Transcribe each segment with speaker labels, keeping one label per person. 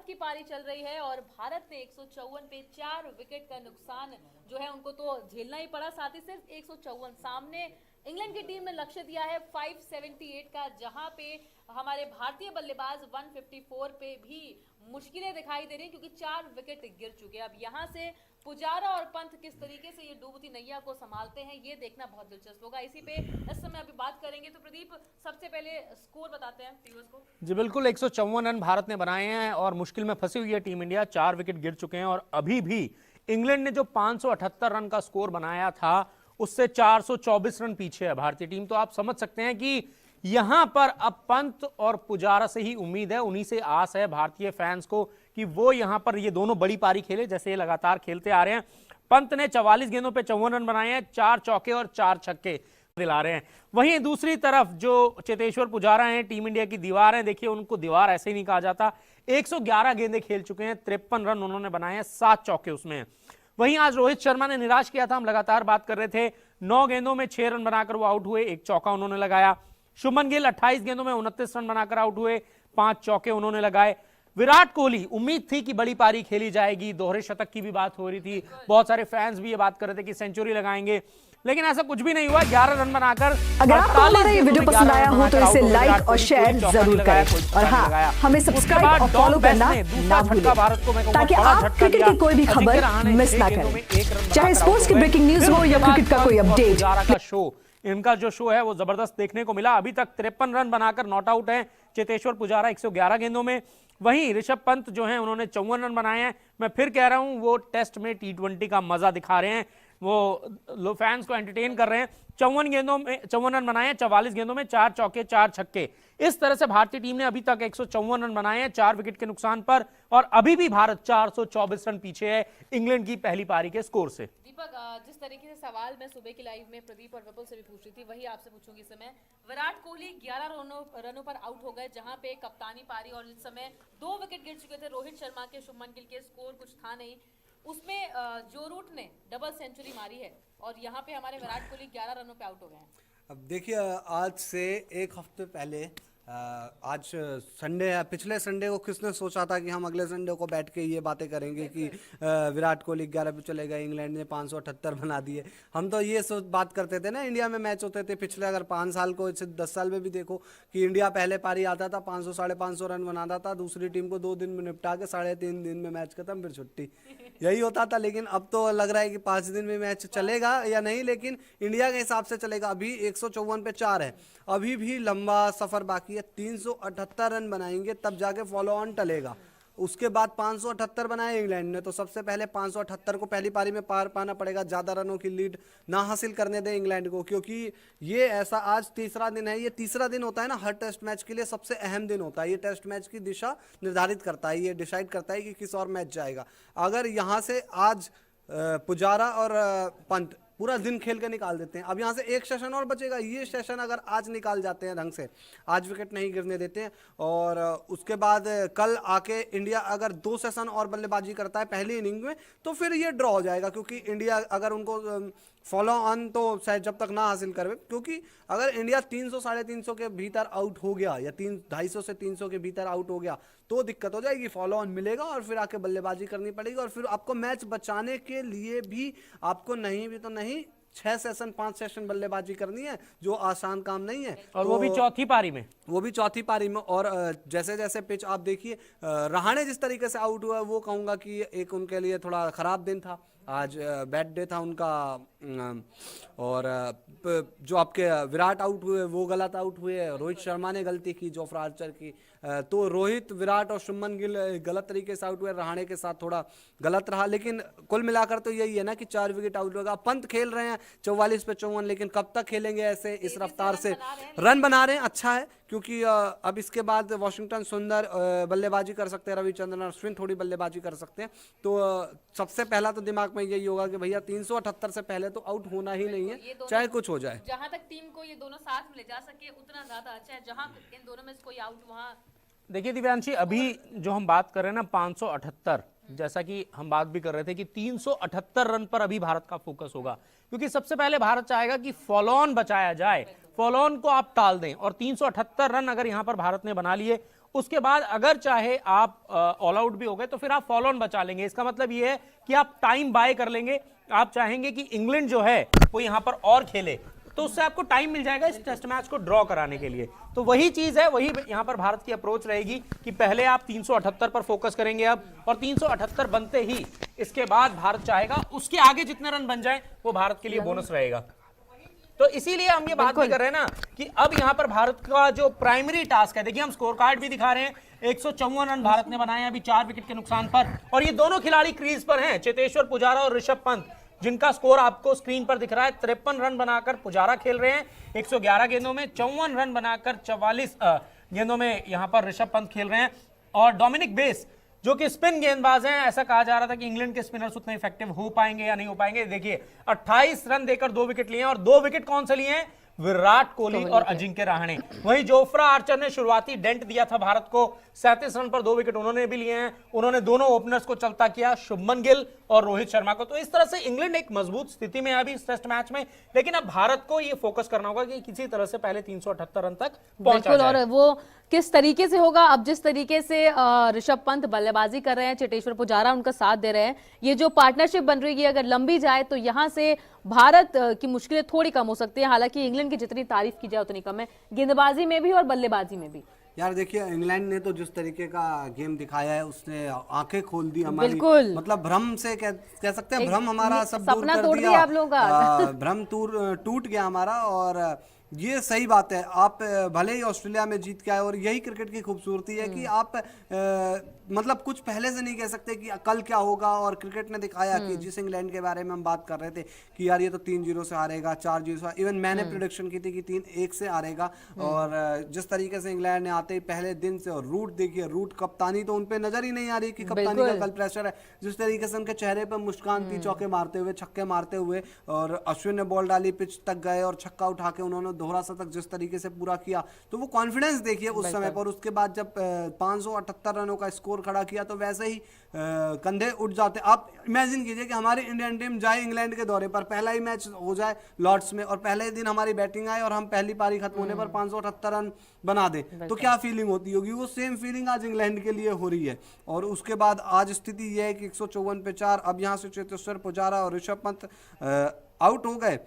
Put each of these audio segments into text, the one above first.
Speaker 1: की पारी चल रही है और भारत ने 154 पे 4 विकेट का नुकसान जो है उनको तो झेलना ही पड़ा। साथ ही सिर्फ 154 सामने इंग्लैंड की टीम ने लक्ष्य दिया है 578 का, जहां पे हमारे भारतीय बल्लेबाज 154 पे भी मुश्किलें दिखाई दे रही क्योंकि 4 विकेट गिर चुके हैं। अब यहां से पुजारा और पंत किस तरीके से ये डूबती नैया को संभालते हैं ये देखना बहुत दिलचस्प होगा। इसी पे इस समय अभी बात करेंगे। तो प्रदीप, सबसे पहले स्कोर बताते हैं व्यूअर्स को।
Speaker 2: जी बिल्कुल, 154 रन भारत ने बनाए हैं और मुश्किल में फंसी हुई है टीम इंडिया। 4 विकेट गिर चुके हैं और अभी भी इंग्लैंड ने जो 578 रन का स्कोर बनाया था उससे 424 रन पीछे है भारतीय टीम। तो आप समझ सकते हैं कि यहां पर अब पंत और पुजारा से ही उम्मीद है, उन्हीं से आस है भारतीय फैंस को कि वो यहां पर ये दोनों बड़ी पारी खेले जैसे ये लगातार खेलते आ रहे हैं। पंत ने 44 गेंदों पे 54 रन बनाए हैं, 4 चौके और 4 छक्के दिला रहे हैं। वहीं दूसरी तरफ जो चेतेश्वर पुजारा हैं, टीम इंडिया की दीवार हैं, देखिए उनको दीवार ऐसे ही नहीं कहा जाता। 111 गेंदें खेल चुके हैं, 53 रन उन्होंने बनाए हैं, 7 चौके उसमें हैं। वहीं आज रोहित शर्मा ने निराश किया था, हम लगातार बात कर रहे थे। 9 गेंदों में 6 रन बनाकर वो आउट हुए, 1 चौका उन्होंने लगाया। शुभमन गिल 28 गेंदों में 29 रन बनाकर आउट हुए, 5 चौके उन्होंने लगाए। विराट कोहली, उम्मीद थी कि बड़ी पारी खेली जाएगी, दोहरे शतक की भी बात हो रही थी, बहुत सारे फैंस भी ये बात कर रहे थे कि सेंचुरी लगाएंगे, लेकिन ऐसा कुछ भी नहीं हुआ। 11 रन बनाकर
Speaker 3: अगर आपको हमारा ये वीडियो पसंद आया हो तो इसे लाइक और शेयर जरूर करें और हाँ, हमें सब्सक्राइब और फॉलो करना ना भूलें ताकि आप क्रिकेट की कोई भी खबर मिस ना करें, चाहे स्पोर्ट्स की ब्रेकिंग न्यूज हो या क्रिकेट का कोई अपडेट।
Speaker 2: शो, इनका जो शो है वो जबरदस्त देखने को मिला। अभी तक 53 रन बनाकर नॉट आउट है चेतेश्वर पुजारा 111 गेंदों में। वहीं ऋषभ पंत जो हैं उन्होंने 54 रन बनाए हैं। मैं फिर कह रहा हूं वो टेस्ट में T20 का मजा दिखा रहे हैं, वो फैंस को एंटरटेन कर रहे हैं। 54 गेंदों में 54 रन बनाए हैं, 44 गेंदों में 4 चौके 4 छक्के। इस तरह से भारतीय टीम ने अभी तक 154 रन बनाए हैं 4 विकेट के नुकसान पर, और अभी भी भारत 424 रन पीछे है इंग्लैंड की पहली पारी के स्कोर से।
Speaker 1: दीपक, जिस तरीके से सवाल मैं सुबह की लाइव में प्रदीप और विपुल से भी पूछ रही थी वही आपसे पूछूंगी इस समय। विराट कोहली 11 रनों पर आउट हो गए, जहां पे कप्तानी पारी और इस समय 2 विकेट गिर चुके थे रोहित शर्मा के, शुभमन गिल के, स्कोर कुछ था नहीं। उसमें जो रूट ने डबल सेंचुरी मारी है और यहाँ पे हमारे विराट कोहली 11 रनों पे आउट हो गए हैं।
Speaker 4: अब देखिए, आज से 1 हफ्ते पहले आज संडे है, पिछले संडे को किसने सोचा था कि हम अगले संडे को बैठ के ये बातें करेंगे कि विराट कोहली 11 पे चले गए, इंग्लैंड ने 578 बना दिए। हम तो ये बात करते थे ना, इंडिया में मैच होते थे पिछले अगर 5 साल को, 10 साल में भी देखो कि इंडिया पहले पारी आता था 500 साढ़े 500 रन बनाता था, दूसरी टीम को 2 दिन में निपटा के 3.5 दिन में मैच खत्म, फिर छुट्टी, यही होता था। लेकिन अब तो लग रहा है कि 5 दिन में मैच चलेगा या नहीं, लेकिन इंडिया के हिसाब से चलेगा। अभी 154 पे 4 है, अभी भी लंबा सफर बाकी है। 378 रन बनाएंगे तब जाके फॉलो ऑन टलेगा। उसके बाद 578 बनाए इंग्लैंड ने, तो सबसे पहले 578 को पहली पारी में पार पाना पड़ेगा, ज़्यादा रनों की लीड ना हासिल करने दें इंग्लैंड को, क्योंकि ये ऐसा आज तीसरा दिन है। ये तीसरा दिन होता है ना, हर टेस्ट मैच के लिए सबसे अहम दिन होता है। ये टेस्ट मैच की दिशा निर्धारित करता है, ये डिसाइड करता है कि किस और मैच जाएगा। अगर यहाँ से आज पुजारा और पंत पूरा दिन खेल के निकाल देते हैं, अब यहाँ से एक सेशन और बचेगा, ये सेशन अगर आज निकाल जाते हैं ढंग से, आज विकेट नहीं गिरने देते हैं, और उसके बाद कल आके इंडिया अगर 2 सेशन और बल्लेबाजी करता है पहली इनिंग में, तो फिर ये ड्रॉ हो जाएगा। क्योंकि इंडिया अगर उनको फॉलो ऑन तो शायद जब तक ना हासिल करे, क्योंकि अगर इंडिया 300 साढ़े 300 के भीतर आउट हो गया या 250 से 300 के भीतर आउट हो गया तो दिक्कत हो जाएगी। फॉलो ऑन मिलेगा और फिर आके बल्लेबाजी करनी पड़ेगी, और फिर आपको मैच बचाने के लिए भी आपको नहीं भी तो नहीं 6 सेशन 5 सेशन बल्लेबाजी करनी है, जो आसान काम नहीं है।
Speaker 2: और तो वो भी चौथी पारी में,
Speaker 4: वो भी चौथी पारी में। और जैसे जैसे पिच आप देखिए, रहाणे जिस तरीके से आउट हुआ, वो कहूँगा कि एक उनके लिए थोड़ा ख़राब दिन था, आज बैड डे था उनका। और जो आपके विराट आउट हुए वो गलत आउट हुए, रोहित शर्मा ने गलती की, जोफ्रा आर्चर की, तो रोहित, विराट और शुभमन गिल गलत तरीके से आउट हुए, रहाणे के साथ थोड़ा गलत रहा। लेकिन कुल मिलाकर तो यही है ना कि 4 विकेट आउट होगा। पंत खेल रहे हैं 44 पे 54, लेकिन कब तक खेलेंगे ऐसे इस रफ्तार से? रन बना रहे हैं, अच्छा है, क्योंकि अब इसके बाद वॉशिंगटन सुंदर बल्लेबाजी कर सकते हैं, रविचंद्रन अश्विन थोड़ी बल्लेबाजी कर सकते हैं। तो सबसे पहला तो दिमाग में यही होगा कि भैया 378 से पहले तो आउट होना ही नहीं है, चाहे कुछ हो जाए।
Speaker 1: जहां तक टीम को ये दोनों साथ में ले जा सके उतना ज्यादा अच्छा है, जहां इन दोनों में से कोई आउट वहां।
Speaker 2: देखिए दिव्यांशी, अभी जो हम बात कर रहे हैं ना 578, जैसा कि हम बात भी कर रहे थे कि 378 रन पर अभी भारत का फोकस होगा, क्योंकि सबसे पहले भारत चाहेगा कि फॉलो ऑन बचाया जाए, फॉलो ऑन को आप टाल दें। और 378 रन अगर यहां पर भारत ने बना लिए उसके बाद अगर चाहे आप ऑल आउट भी हो गए तो फिर आप फॉलो ऑन बचा लेंगे। इसका मतलब ये है कि आप टाइम बाय कर लेंगे। आप चाहेंगे कि इंग्लैंड जो है वो यहां पर और खेले, तो उससे आपको टाइम मिल जाएगा इस टेस्ट मैच को ड्रॉ कराने के लिए। तो वही चीज है, वही यहां पर भारत की अप्रोच रहेगी कि पहले आप 378 पर फोकस करेंगे अब, और 378 बनते ही इसके बाद भारत चाहेगा उसके आगे जितने रन बन जाए वो भारत के लिए बोनस रहेगा। तो इसीलिए हम ये बात भी कर रहे हैं ना कि अब यहां पर भारत का जो प्राइमरी टास्क है, देखिए हम स्कोर कार्ड भी दिखा रहे हैं, 154 रन भारत ने बनाए अभी 4 विकेट के नुकसान पर, और ये दोनों खिलाड़ी क्रीज पर हैं, चेतेश्वर पुजारा और ऋषभ पंत, जिनका स्कोर आपको स्क्रीन पर दिख रहा है। 53 रन बनाकर पुजारा खेल रहे हैं 111 गेंदों में, 54 रन बनाकर 44 गेंदों में यहां पर ऋषभ पंत खेल रहे हैं। और डोमिनिक बेस जो कि स्पिन गेंदबाज हैं, ऐसा कहा जा रहा था कि इंग्लैंड के स्पिनर्स उतने इफेक्टिव हो पाएंगे या नहीं हो पाएंगे। देखिए 28 रन देकर 2 विकेट लिए हैं, और 2 विकेट कौन से लिए हैं? विराट कोहली और अजिंक्य रहाणे। वहीं जोफ्रा आर्चर ने शुरुआती डेंट दिया था भारत को, 37 रन पर 2 विकेट उन्होंने भी लिए हैं। उन्होंने दोनों ओपनर्स को चलता किया, शुभमन गिल और रोहित शर्मा को। तो इस तरह से इंग्लैंड एक मजबूत स्थिति में है अभी इस टेस्ट मैच में, लेकिन अब भारत को ये फोकस करना होगा कि किसी तरह से पहले 378 रन तक पहुंचा जाए।
Speaker 1: और वो किस तरीके से होगा? अब जिस तरीके से ऋषभ पंत बल्लेबाजी कर रहे हैं, चेतेश्वर पुजारा उनका साथ दे रहे हैं, ये जो पार्टनरशिप बन रही है अगर लंबी जाए तो यहां से भारत की मुश्किलें थोड़ी कम हो सकती है। हालांकि इंग्लैंड की जितनी तारीफ की जाए उतनी कम है, गेंदबाजी में भी और बल्लेबाजी में भी।
Speaker 4: यार देखिए, इंग्लैंड ने तो जिस तरीके का गेम दिखाया है उसने आंखें खोल दी हमारी,
Speaker 1: बिल्कुल।
Speaker 4: मतलब भ्रम से कह सकते हैं, भ्रम हमारा सब दूर
Speaker 1: सपना
Speaker 4: कर
Speaker 1: तोड़
Speaker 4: दिया
Speaker 1: दिया आप लोगों का।
Speaker 4: भ्रम टूट गया हमारा, और ये सही बात है। आप भले ही ऑस्ट्रेलिया में जीत के आए, और यही क्रिकेट की खूबसूरती है कि आप मतलब कुछ पहले से नहीं कह सकते कि कल क्या होगा। और क्रिकेट ने दिखाया कि जिस इंग्लैंड के बारे में हम बात कर रहे थे कि यार ये तो 3-0 से हारेगा, 4-0 से, इवन मैंने प्रेडिक्शन की थी कि 3-1 से हारेगा। और जिस तरीके से इंग्लैंड ने आते ही पहले दिन से, और रूट देखिए, रूट कप्तानी तो उनपे नजर ही नहीं आ रही कि कप्तानी का कल प्रेशर है। जिस तरीके से उनके चेहरे पर मुस्कान थी, चौके मारते हुए, छक्के मारते हुए, और अश्विन ने बॉल डाली, पिच तक गए और छक्का उठा के उन्होंने दोहरा शतक जिस तरीके से पूरा किया, तो वो कॉन्फिडेंस देखिए उस समय पर। उसके बाद जब 578 रनों का स्कोर खड़ा किया तो वैसे ही कंधे उठ जाते। आप इमेजिन कीजिए कि हमारी इंडियन टीम जाए इंग्लैंड के दौरे पर, पहला ही मैच हो जाए लॉर्ड्स में, और पहले दिन हमारी बैटिंग आए और हम पहली पारी खत्म होने पर 578 रन बना दें, तो क्या फीलिंग होती होगी? वो सेम फीलिंग आज इंग्लैंड के लिए हो रही है। और उसके बाद आज स्थिति यह है कि 154 पे 4, अब यहाँ से चेतेश्वर पुजारा और ऋषभ पंत आउट हो गए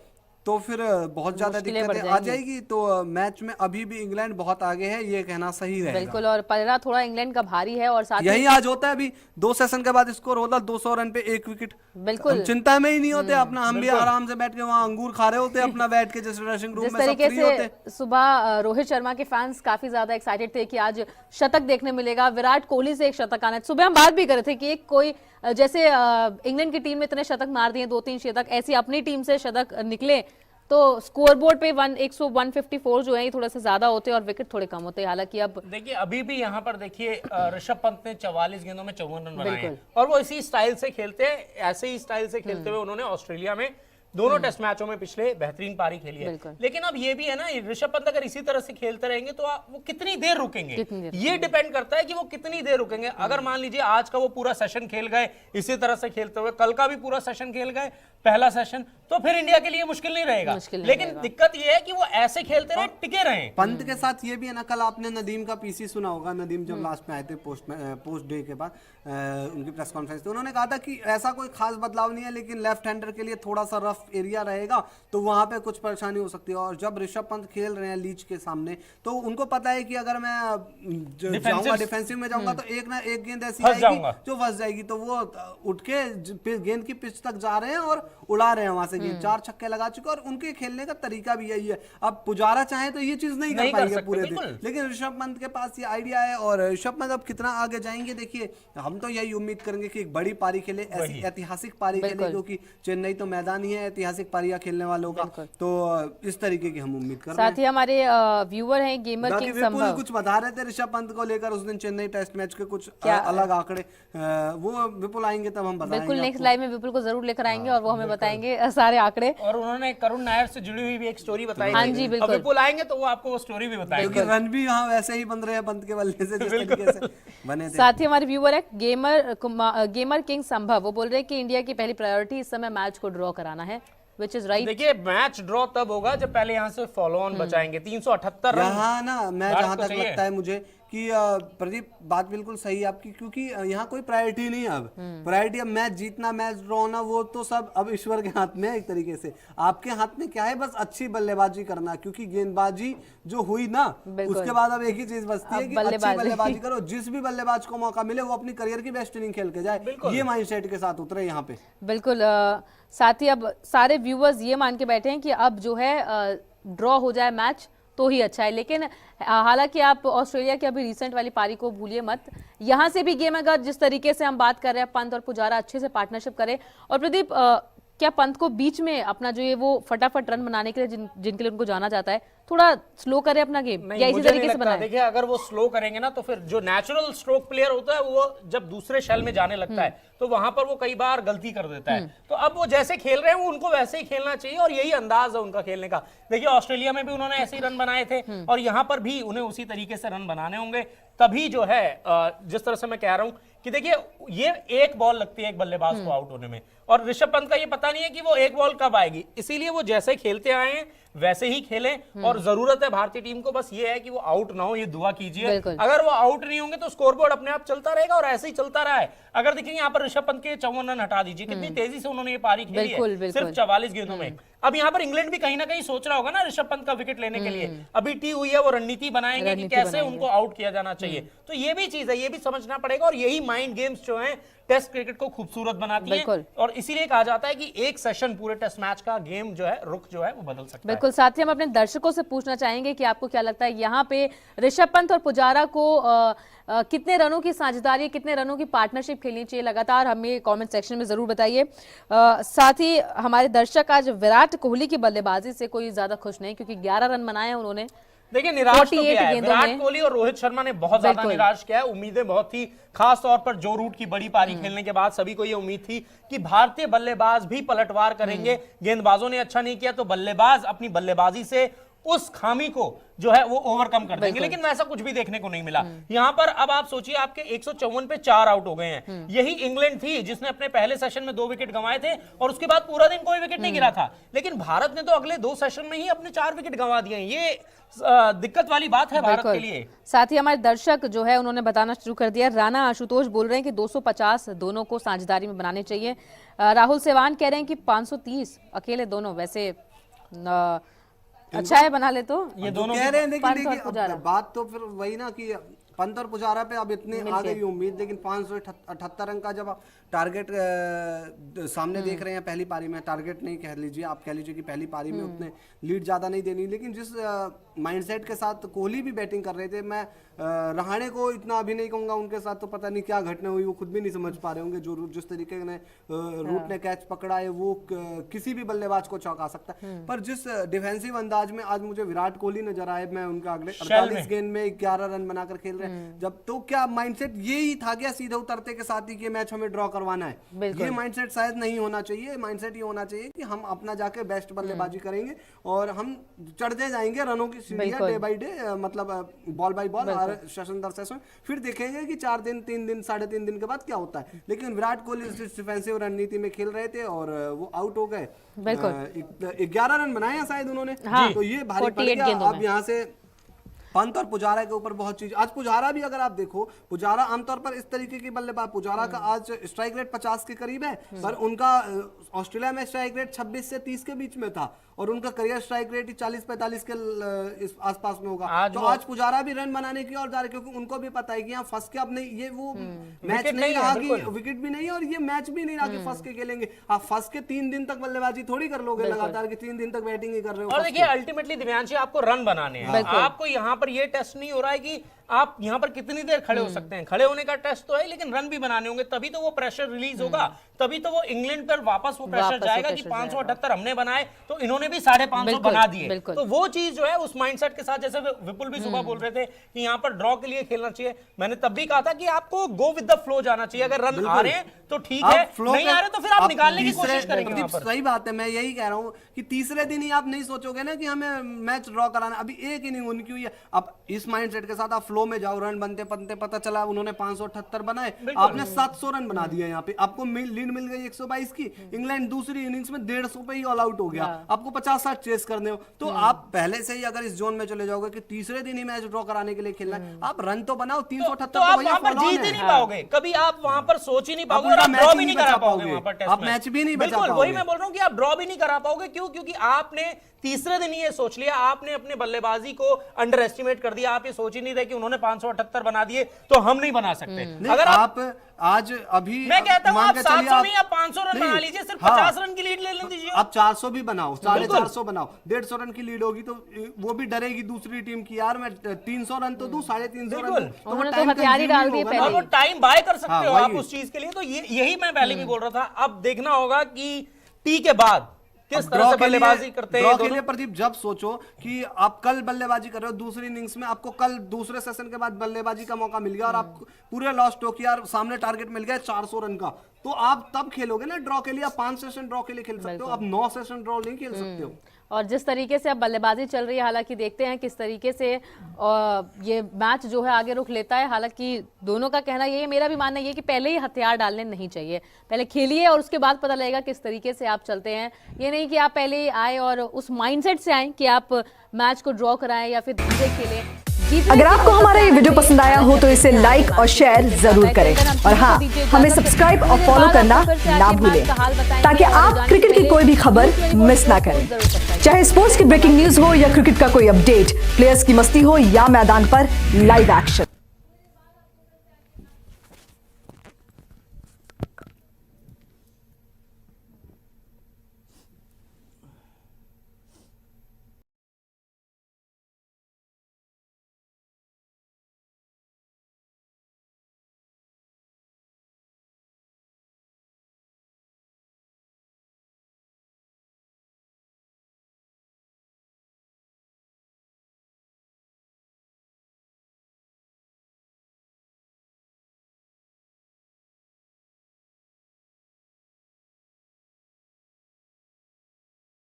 Speaker 4: तो फिर बहुत ज्यादा दिक्कतें आ जाएगी। तो मैच में अभी भी इंग्लैंड बहुत आगे है, ये कहना सही रहेगा।
Speaker 1: बिल्कुल, और पलड़ा थोड़ा इंग्लैंड का भारी है। और साथ
Speaker 4: यही आज होता है, अभी 2 सेशन के बाद स्कोर होता 200 रन पे 1 विकेट।
Speaker 1: बिल्कुल,
Speaker 4: हम चिंता में ही नहीं होते अपना, हम भी आराम से बैठ के वहाँ अंगूर खा रहे होते अपना बैठ के, जैसे ड्रेसिंग रूम में सब फ्री होते।
Speaker 1: सुबह रोहित शर्मा के फैंस काफी ज्यादा एक्साइटेड थे कि आज शतक देखने मिलेगा, विराट कोहली से एक शतक आना है। सुबह हम बात भी कर रहे थे कि एक कोई जैसे इंग्लैंड की टीम में इतने शतक मार दिए, 2-3 शतक, ऐसी अपनी टीम से शतक निकले तो स्कोरबोर्ड पे 154 जो है ये थोड़ा सा ज्यादा होते हैं और विकेट थोड़े कम होते हैं। हालांकि अब
Speaker 2: देखिए अभी भी यहाँ पर देखिए ऋषभ पंत ने 44 गेंदों में 54 रन बनाए हैं, और वो इसी स्टाइल से खेलते हैं, ऐसे ही स्टाइल से खेलते हुए उन्होंने ऑस्ट्रेलिया में दोनों टेस्ट मैचों में पिछले बेहतरीन पारी खेली है। लेकिन अब ये भी है ना, ऋषभ पंत अगर इसी तरह से खेलते रहेंगे तो वो कितनी देर रुकेंगे, ये डिपेंड करता है कि वो कितनी देर रुकेंगे। अगर मान लीजिए आज का वो पूरा सेशन खेल गए इसी तरह से खेलते हुए, कल का भी पूरा सेशन खेल गए, पहला सेशन, तो फिर इंडिया के लिए मुश्किल नहीं रहेगा। लेकिन दिक्कत ये है कि वो ऐसे खेलते रहे, टिके रहे।
Speaker 4: पंत के साथ ये भी है ना, कल आपने नदीम का पीसी सुना होगा, नदीम जब लास्ट में आए थे पोस्ट डे के बाद उनकी प्रेस कॉन्फ्रेंस, तो उन्होंने कहा था कि ऐसा कोई खास बदलाव नहीं है, लेकिन लेफ्ट हैंडर के लिए थोड़ा सा रफ एरिया रहेगा तो वहां पे कुछ परेशानी हो सकती है। और जब ऋषभ पंत खेल रहे हैं लीच के सामने, तो उनको पता है कि अगर मैं जाऊंगा डिफेंसिव में जाऊंगा तो एक ना एक गेंद ऐसी आएगी जो फंस जाएगी, तो वो उठ के गेंद की पिच तक जा रहे हैं और उड़ा रहे हैं वहां से गेंद। 4 छक्के लगा चुके, और उनके खेलने का तरीका भी यही है। अब पुजारा चाहे तो ये चीज नहीं कर पाएंगे पूरे दिन, लेकिन ऋषभ पंत के पास ये आइडिया है। और ऋषभ पंत अब कितना आगे जाएंगे देखिए, हम तो यही उम्मीद करेंगे कि एक बड़ी पारी खेले, ऐसी ऐतिहासिक पारी खेले, क्योंकि चेन्नई तो मैदान ही है ऐतिहासिक पारियां खेलने वालों का, तो इस तरीके की हम उम्मीद कर रहे हैं।
Speaker 1: साथ ही हमारे व्यूअर हैं गेमर किंग संभव,
Speaker 4: कुछ बता रहे थे ऋषभ पंत को लेकर उस दिन चेन्नई टेस्ट मैच के कुछ अलग आंकड़े, वो विपुल आएंगे तब हम बताएंगे।
Speaker 1: बिल्कुल, नेक्स्ट लाइव में विपुल को जरूर लेकर आएंगे और वो हमें बताएंगे सारे आंकड़े।
Speaker 2: और उन्होंने करुण नायर से जुड़ी हुई भी एक स्टोरी बताई।
Speaker 1: हाँ जी, बिल्कुल,
Speaker 2: विपुल आएंगे तो वो आपको वो स्टोरी भी बताएंगे,
Speaker 4: क्योंकि रन भी यहाँ वैसे ही बन रहे हैं पंत के बल्ले से जिस तरीके से बने थे।
Speaker 1: साथ ही हमारे व्यूअर है गेमर किंग संभव, वो बोल रहे हैं कि इंडिया की पहली प्रायोरिटी इस समय मैच को ड्रॉ कराना है, which is right।
Speaker 2: देखिए मैच ड्रॉ तब होगा जब पहले यहाँ से फॉलो ऑन बचाएंगे। 378 रन
Speaker 4: यहाँ ना मैं जहां तक लगता है मुझे कि प्रदीप बात बिल्कुल सही है आपकी, क्योंकि यहाँ कोई प्रायोरिटी नहीं है। अब प्रायोरिटी अब मैच जीतना मैच ड्रॉ होना वो तो सब अब ईश्वर के हाथ में है एक तरीके से। आपके हाथ में क्या है, बस अच्छी बल्लेबाजी करना, क्योंकि गेंदबाजी जो हुई ना उसके बाद अब एक ही चीज बचती है कि अच्छी बल्लेबाजी करो, जिस भी बल्लेबाज को मौका मिले वो अपनी करियर की बेस्ट इनिंग खेल के जाए, ये माइंडसेट के साथ उतरे यहाँ पे।
Speaker 1: बिल्कुल। साथ ही अब सारे व्यूअर्स ये मान के बैठे हैं कि अब जो है ड्रॉ हो जाए मैच तो ही अच्छा है, लेकिन हालांकि आप ऑस्ट्रेलिया की अभी रिसेंट वाली पारी को भूलिए मत। यहां से भी गेम अगर जिस तरीके से हम बात कर रहे हैं, पंत और पुजारा अच्छे से पार्टनरशिप करे, और प्रदीप क्या पंत को बीच में अपना जो ये वो फटाफट रन बनाने के लिए जिनके लिए उनको जाना जाता है, थोड़ा स्लो करे अपना गेम, या इसी तरीके से बनाए?
Speaker 2: देखिए अगर वो स्लो करेंगे ना तो फिर जो नेचुरल स्ट्रोक प्लेयर होता है वो जब दूसरे शेल में जाने लगता है तो वहां पर वो कई बार गलती कर देता है। तो अब वो जैसे खेल रहे हैं वो उनको वैसे ही खेलना चाहिए और यही अंदाज है उनका खेलने का। देखिए ऑस्ट्रेलिया में भी उन्होंने ऐसे ही रन बनाए थे और यहाँ पर भी उन्हें उसी तरीके से रन बनाने होंगे, तभी जो है जिस तरह से मैं कह रहा हूं कि देखिए ये एक बॉल लगती है एक बल्लेबाज को आउट होने में, और ऋषभ पंत का ये पता नहीं है कि वो एक बॉल कब आएगी, इसीलिए वो जैसे खेलते आए हैं वैसे ही खेलें। और जरूरत है भारतीय टीम को बस ये है कि वो आउट ना हो, ये दुआ कीजिए। अगर वो आउट नहीं होंगे तो स्कोरबोर्ड अपने आप चलता रहेगा और ऐसे ही चलता रहा है। अगर देखेंगे यहाँ पर ऋषभ पंत के 54 रन हटा दीजिए, कितनी तेजी से उन्होंने ये पारी खेली है सिर्फ 44 गेंदों में। अब यहाँ पर इंग्लैंड भी कहीं ना कहीं सोच रहा होगा ना ऋषभ पंत का विकेट लेने के लिए, अभी टी हुई है, वो रणनीति बनाएंगे कि कैसे उनको आउट किया जाना चाहिए। तो ये भी चीज है, ये भी समझना पड़ेगा, और यही माइंड गेम्स जो है टेस्ट क्रिकेट को खूबसूरत बनाती है, और इसीलिए कहा जाता है कि एक सेशन पूरे टेस्ट मैच का गेम जो है रुख जो है वो बदल सकता है।
Speaker 1: बिल्कुल। साथ ही हम अपने दर्शकों से पूछना चाहेंगे कि आपको क्या लगता है यहाँ पे ऋषभ पंत और पुजारा को कितने रनों की साझेदारी, कितने रनों की पार्टनरशिप खेलनी चाहिए, लगातार हमें कमेंट सेक्शन में जरूर बताइए। साथ ही हमारे दर्शक आज विराट कोहली की बल्लेबाजी से कोई ज्यादा खुश नहीं, क्योंकि 11 रन बनाए हैं उन्होंने।
Speaker 2: देखिए निराश तो किया है विराट कोहली और रोहित शर्मा ने बहुत ज्यादा निराश किया है। उम्मीदें बहुत थी, खास तौर पर जो रूट की बड़ी पारी खेलने के बाद सभी को ये उम्मीद थी कि भारतीय बल्लेबाज भी पलटवार करेंगे। गेंदबाजों ने अच्छा नहीं किया तो बल्लेबाज अपनी बल्लेबाजी से उस खामी को जो है वो ओवरकम कर देंगे, लेकिन वैसा कुछ भी देखने को नहीं मिला। यहां पर अब आप सोचिए आपके 154 पे 4 आउट हो गए हैं। यही इंग्लैंड थी जिसने अपने पहले सेशन में 2 विकेट गंवाए थे और उसके बाद पूरा दिन कोई विकेट नहीं गिरा था, लेकिन भारत ने तो अगले 2 सेशन में ही अपने 4 विकेट गंवा दिए। ये दिक्कत वाली बात है भारत के लिए।
Speaker 1: साथ ही हमारे दर्शक जो है उन्होंने बताना शुरू कर दिया। राणा आशुतोष बोल रहे हैं कि 250 दोनों को साझेदारी में बनाने चाहिए। राहुल सेवान कह रहे हैं कि 530 अकेले दोनों, वैसे अच्छा है बना ले तो ये दोनों
Speaker 4: कह रहे हैं। देखिए बात तो फिर वही ना कि पंत और पुजारा पे अब इतने आ गई उम्मीद, लेकिन 578 रन का जब आप टारगेट सामने देख रहे हैं पहली पारी में, टारगेट नहीं कह लीजिए, आप कह लीजिए कि पहली पारी में उतने लीड ज्यादा नहीं देनी, लेकिन जिस माइंडसेट के साथ कोहली भी बैटिंग कर रहे थे, मैं रहाणे को इतना अभी नहीं कहूंगा, उनके साथ तो पता नहीं क्या घटना हुई, वो खुद भी नहीं समझ पा रहे होंगे। जो जिस तरीके ने रूट ने कैच पकड़ा है वो किसी भी बल्लेबाज को चौंका सकता है, पर जिस डिफेंसिव अंदाज में आज मुझे विराट कोहली नजर आए, मैं उनका अगले 48 गेंद में 11 रन बनाकर खेल रहे हैं, जब तो क्या माइंडसेट यही था क्या सीधे उतरते के साथ ही कि मैच हमें ड्रॉ करवाना है? ये माइंडसेट शायद नहीं होना चाहिए। माइंडसेट ये होना चाहिए कि हम अपना जाके बेस्ट बल्लेबाजी करेंगे और हम चढ़ते जाएंगे रनों की सीढ़ियां डे बाय डे, मतलब बॉल बाय बॉल और सेशन दर सेशन, फिर देखेंगे कि 4 दिन 3 दिन 3.5 दिन के बाद क्या होता है। लेकिन विराट कोहली डिफेंसिव रणनीति में खेल रहे थे और वो आउट हो गए। 11 रन बनाए हैं शायद उन्होंने, तो ये भारी पड़ गया। अब यहाँ से पंत और पुजारा के ऊपर बहुत चीज, आज पुजारा भी अगर आप देखो, पुजारा आमतौर पर इस तरीके की बल्लेबाज, पुजारा का आज स्ट्राइक रेट 50 के करीब है, पर उनका ऑस्ट्रेलिया में स्ट्राइक रेट 26 से 30 के बीच में था और उनका करियर स्ट्राइक रेट 40-45 के आसपास में होगा। तो आज पुजारा भी रन बनाने की ओर जा रहे, क्योंकि उनको भी पता है कि यहाँ फंस के अपने ये वो मैच नहीं रहा कि विकेट भी नहीं और ये मैच भी नहीं रहा कि फंस के खेलेंगे। आप फंस के 3 दिन तक बल्लेबाजी थोड़ी कर लोगे लगातार कि 3 दिन तक बैटिंग ही कर रहे हो।
Speaker 2: और देखिए अल्टीमेटली दिव्यांशी आपको रन बनाने हैं, आपको यहाँ पर ये टेस्ट नहीं हो रहा है कि आप यहाँ पर कितनी देर खड़े हो सकते हैं। खड़े होने का टेस्ट तो है, लेकिन रन भी बनाने होंगे, तभी तो वो प्रेशर रिलीज होगा, तभी तो वो इंग्लैंड पर वापस वो प्रेशर जाएगा कि 578 हमने बनाए तो इन्होंने भी 550 बना दिए। तो वो चीज जो है उस माइंडसेट के साथ, जैसे विपुल भी सुबह बोल रहे थे कि यहाँ पर ड्रॉ के लिए खेलना चाहिए, मैंने तब भी कहा था कि आपको गो विद द फ्लो जाना चाहिए। अगर रन आ रहे हैं तो ठीक है, नहीं आ रहे तो फिर आप निकालने की कोशिश करेंगे।
Speaker 4: सही बात है, मैं यही कह रहा हूँ कि तीसरे दिन ही आप नहीं सोचोगे ना कि हमें मैच ड्रॉ कराना, अभी एक इनिंग उनकी हुई है। अब इस माइंडसेट के साथ आप फ्लो फ्लो में जाओ, रन बनते बनते पता चला उन्होंने 578 बनाए, आपने 700 रन बना दिए। यहाँ पे आपको लीड मिल गई 122 की, इंग्लैंड दूसरी इनिंग्स में 150 पे ही ऑल आउट हो गया, आपको 50-60 चेस करने हो। तो आप पहले से ही अगर इस जोन में चले जाओगे कि तीसरे दिन ही मैच ड्रॉ कराने के लिए खेलना है, आप रन तो बनाओ 378,
Speaker 2: तो आप वहां पर जीत ही नहीं पाओगे, कभी आप वहां पर सोच ही नहीं पाओगे, और आप ड्रॉ भी नहीं करा पाओगे वहां पर टेस्ट
Speaker 4: आप मैच भी नहीं बचा पाओगे।
Speaker 2: वही मैं बोल रहा हूं कि आप ड्रॉ भी नहीं करा पाओगे। क्यों? क्योंकि आपने तीसरे दिन ही ये सोच लिया, आपने अपने बल्लेबाजी को अंडर एस्टिमेट कर दिया। आप ये सोच ही नहीं रहे कि उन्होंने 578 बना दिए तो हम नहीं बना सकते।
Speaker 4: अगर आप आज अभी
Speaker 2: मैं कहता हूं आप 700 नहीं, आप 500 रन बना लीजिए, सिर्फ 50 रन की लीड ले लीजिए।
Speaker 4: आप 400 भी बनाओ, 450 बनाओ, 150 रन की लीड होगी तो वो भी डरेगी दूसरी टीम की, यार मैं 300 रन तो दूं, 350 रन दूं, तो वो टाइम
Speaker 1: हथियार ही डाल दिए पहले।
Speaker 2: वो टाइम बाय कर सकते हो आप उस चीज के लिए। तो यही मैं पहले भी बोल रहा था। अब देखना होगा कि टी के बाद किस तरह से बल्लेबाजी करते हैं
Speaker 4: के लिए। प्रदीप, जब सोचो कि आप कल बल्लेबाजी कर रहे हो दूसरी इनिंग्स में, आपको कल दूसरे सेशन के बाद बल्लेबाजी का मौका मिल गया और आप पूरे लॉस्ट हो कि यार सामने टारगेट मिल गया 400 रन का, तो आप तब खेलोगे ना ड्रॉ के लिए। आप 5 सेशन ड्रॉ के लिए खेल सकते हो, आप 9 सेशन ड्रॉ नहीं खेल सकते हो।
Speaker 1: और जिस तरीके से अब बल्लेबाजी चल रही है, हालांकि देखते हैं किस तरीके से ये मैच जो है आगे रुख लेता है। हालांकि दोनों का कहना ये है, मेरा भी मानना ये है कि पहले ही हथियार डालने नहीं चाहिए, पहले खेलिए और उसके बाद पता लगेगा किस तरीके से आप चलते हैं। ये नहीं कि आप पहले ही आए और उस माइंडसेट से आए कि आप मैच को ड्रॉ कराएं या फिर धीरे खेलें।
Speaker 3: अगर आपको हमारा ये वीडियो पसंद आया हो तो इसे लाइक और शेयर जरूर करें, और हाँ, हमें सब्सक्राइब और फॉलो करना ना भूलें, ताकि आप क्रिकेट की कोई भी खबर मिस ना करें। चाहे स्पोर्ट्स की ब्रेकिंग न्यूज हो या क्रिकेट का कोई अपडेट, प्लेयर्स की मस्ती हो या मैदान पर लाइव एक्शन,